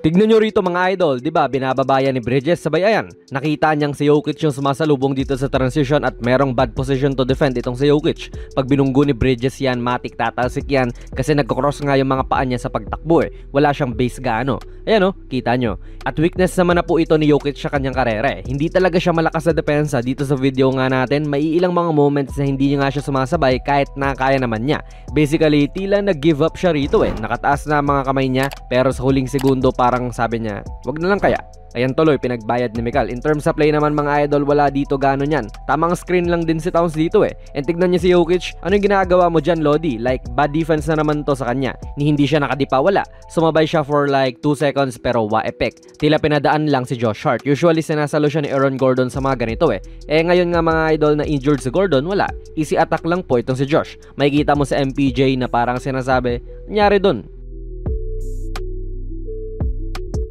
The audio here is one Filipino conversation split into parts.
Tignan nyo rito mga idol, di ba binababayan ni Bridges, sabay ayan, nakita niyang si Jokic yung sumasalubong dito sa transition at merong bad position to defend itong si Jokic. Pag binunggo ni Bridges yan, matik tatalsik yan kasi nagkocross nga yung mga paa niya sa pagtakbo wala siyang base gaano. Ayan kita nyo. At weakness naman na po ito ni Jokic sa kanyang karera Hindi talaga siya malakas sa depensa. Dito sa video nga natin, may ilang mga moments na hindi niya nga siya sumasabay kahit na kaya naman niya. Basically, tila nag-give up siya rito Nakataas na mga kamay niya pero sa huling segundo parang sabi niya, wag na lang kaya. Ayan tuloy, pinagbayad ni Mikal. In terms sa play naman mga idol, wala dito gano'n yan. Tamang screen lang din si Towns dito And tignan niya si Jokic, ano yung ginagawa mo dyan Lodi? Like, bad defense na naman to sa kanya. Hindi siya nakadipa, wala. Sumabay siya for like 2 seconds pero wa effect. Tila pinadaan lang si Josh Hart. Usually sinasalo siya ni Aaron Gordon sa mga ganito ngayon nga mga idol na injured si Gordon, wala. Easy attack lang po itong si Josh. Makikita mo sa MPJ na parang sinasabi, nangyari dun.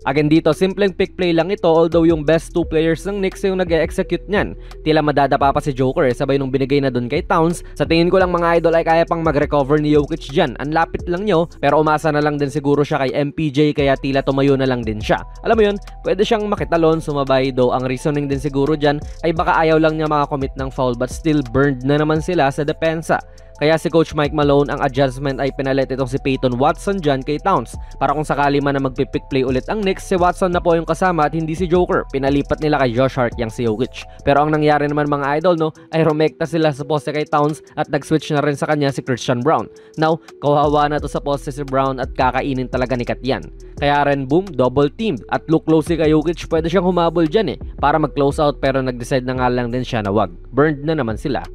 Again dito, simpleng pick play lang ito although yung best 2 players ng Knicks yung nag-e-execute niyan. Tila madadapa pa si Joker sabay nung binigay na dun kay Towns. Sa tingin ko lang mga idol ay kaya pang mag-recover ni Jokic dyan. Ang lapit lang nyo pero umasa na lang din siguro siya kay MPJ kaya tila tumayo na lang din siya. Alam mo yun, pwede siyang makitalon, sumabay though ang reasoning din siguro dyan ay baka ayaw lang niya makakommit ng foul but still burned na naman sila sa depensa. Kaya si Coach Mike Malone ang adjustment ay pinalit itong si Peyton Watson dyan kay Towns. Para kung sakali man na magpipick play ulit ang Knicks, si Watson na po yung kasama at hindi si Joker. Pinalipat nila kay Josh Hart yang si Jokic. Pero ang nangyari naman mga idol ay rumekta sila sa poste kay Towns at nag-switch na rin sa kanya si Christian Brown. Now, kawawa na to sa poste si Brown at kakainin talaga ni Kat yan. Kaya rin boom, double team at look close si kay Jokic, pwede siyang humabol dyan para mag-close out pero nag-decide na nga lang din siya na wag. Burned na naman sila.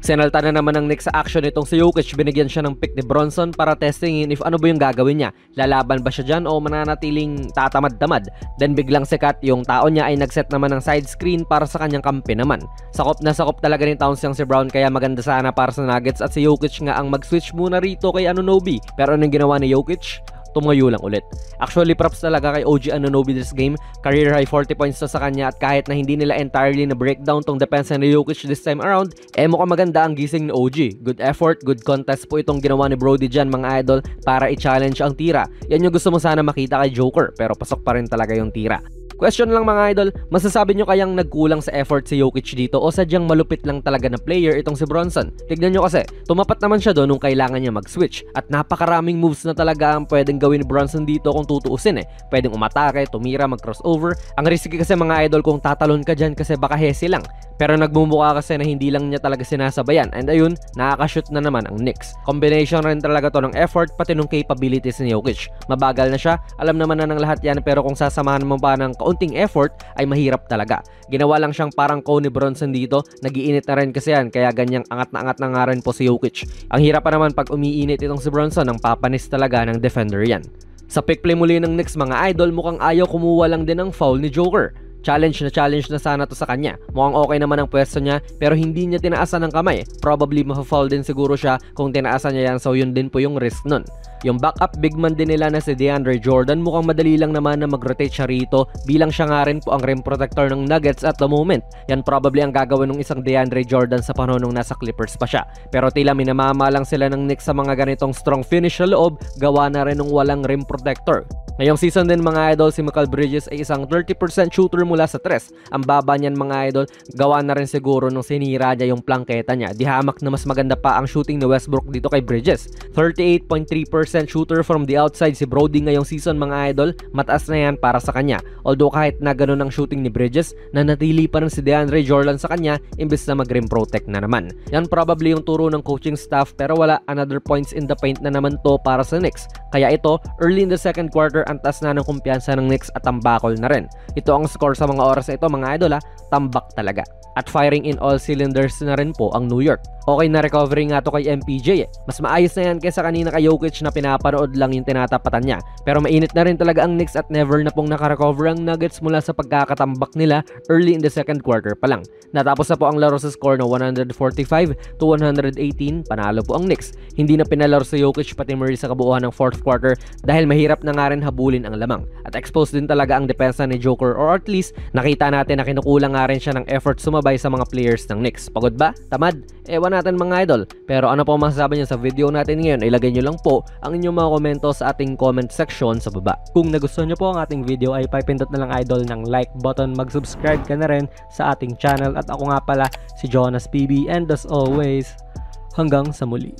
Sinalta na naman ng Knicks sa action itong si Jokic. Binigyan siya ng pick ni Bronson para testingin if ano ba yung gagawin niya. Lalaban ba siya dyan o mananatiling tatamad-tamad? Then biglang sikat yung tao niya ay nagset naman ng side screen para sa kanyang kampi naman. Sakop na sakop talaga ni Towns yung si Brown kaya maganda sana para sa Nuggets at si Jokic nga ang mag-switch muna rito kay Anunoby. Pero anong ginawa ni Jokic? Tumayo lang ulit. Actually, props talaga kay OG Anunoby this game. Career high 40 points to sa kanya at kahit na hindi nila entirely na breakdown tong depensa ni Jokic this time around, mukhang maganda ang gising ni OG. Good effort, good contest po itong ginawa ni Brody dyan mga idol para i-challenge ang tira. Yan yung gusto mo sana makita kay Joker pero pasok pa rin talaga yung tira. Question lang mga idol, masasabi nyo kayang nagkulang sa effort si Jokic dito o sadyang malupit lang talaga na player itong si Bronson? Tignan nyo kasi, tumapat naman siya doon nung kailangan niya mag-switch at napakaraming moves na talaga ang pwedeng gawin ni Bronson dito kung tutuusin Pwedeng umatake, tumira, mag-crossover. Ang risky kasi mga idol kung tatalon ka dyan kasi baka hesi lang. Pero nagmumukha kasi na hindi lang niya talaga sinasabayan and ayun, nakakashoot na naman ang Knicks. Combination rin talaga to ng effort pati nung capabilities ni Jokic. Mabagal na siya, alam naman na ng lahat yan pero kung sasamahan mo pa ng kaunting effort ay mahirap talaga. Ginawa lang siyang parang Coney Bronson dito, nagiinit na rin kasi yan kaya ganyang angat na nga rin po si Jokic. Ang hirap pa naman pag umiinit itong si Bronson, ang papanis talaga ng defender yan. Sa pick play muli ng Knicks mga idol, mukhang ayaw kumuha lang din ng foul ni Joker. Challenge na sana to sa kanya. Mukhang okay naman ang pwesto niya pero hindi niya tinaasan ng kamay. Probably ma-foul din siguro siya kung tinaasan niya yan so yun din po yung risk nun. Yung backup big man din nila na si DeAndre Jordan mukhang madali lang naman na mag-rotate siya rito bilang siya nga rin po ang rim protector ng Nuggets at the moment. Yan probably ang gagawin ng isang DeAndre Jordan sa panahon nung nasa Clippers pa siya. Pero tila minamama lang sila ng Knicks sa mga ganitong strong finish sa loob, gawa na rin ng walang rim protector. Ngayong season din mga idol, si Mikal Bridges ay isang 30% shooter mula sa 3. Ang baba niyan mga idol, gawa na rin siguro nung sinira niya yung plangketa niya. Di hamak na mas maganda pa ang shooting ni Westbrook dito kay Bridges. 38.3% shooter from the outside si Brody ngayong season mga idol, mataas na yan para sa kanya. Although kahit na ganun ang shooting ni Bridges, nanatili pa rin si DeAndre Jordan sa kanya imbes na mag-rim protect na naman. Yan probably yung turo ng coaching staff pero wala, another points in the paint na naman to para sa Knicks. Kaya ito, early in the second quarter, ang taas na ng kumpiyansa ng Knicks at tambakol na rin. Ito ang score sa mga oras na ito mga idol tambak talaga. At firing in all cylinders na rin po ang New York. Okay na recovery nga to kay MPJ Mas maayos na yan kaysa kanina kay Jokic na pinapanood lang yung tinatapatan niya. Pero mainit na rin talaga ang Knicks at never na pong nakarecover ang Nuggets mula sa pagkakatambak nila early in the second quarter pa lang. Natapos na po ang laro sa score na 145-118, panalo po ang Knicks. Hindi na pinalaro sa Jokic pati Murray sa kabuuan ng fourth quarter dahil mahirap na nga rin habulin ang lamang. At exposed din talaga ang depensa ni Joker or at least nakita natin na kinukulang nga nga rin siya ng effort sumabay sa mga players ng Knicks. Pagod ba? Tamad? Ewan natin mga idol. Pero ano po masasabi niyo sa video natin ngayon? Ilagay nyo lang po ang inyong mga komento sa ating comment section sa baba. Kung nagustuhan nyo po ang ating video ay pipindot na lang idol ng like button, mag-subscribe ka na rin sa ating channel. At ako nga pala si Jonas PB, and as always, hanggang sa muli.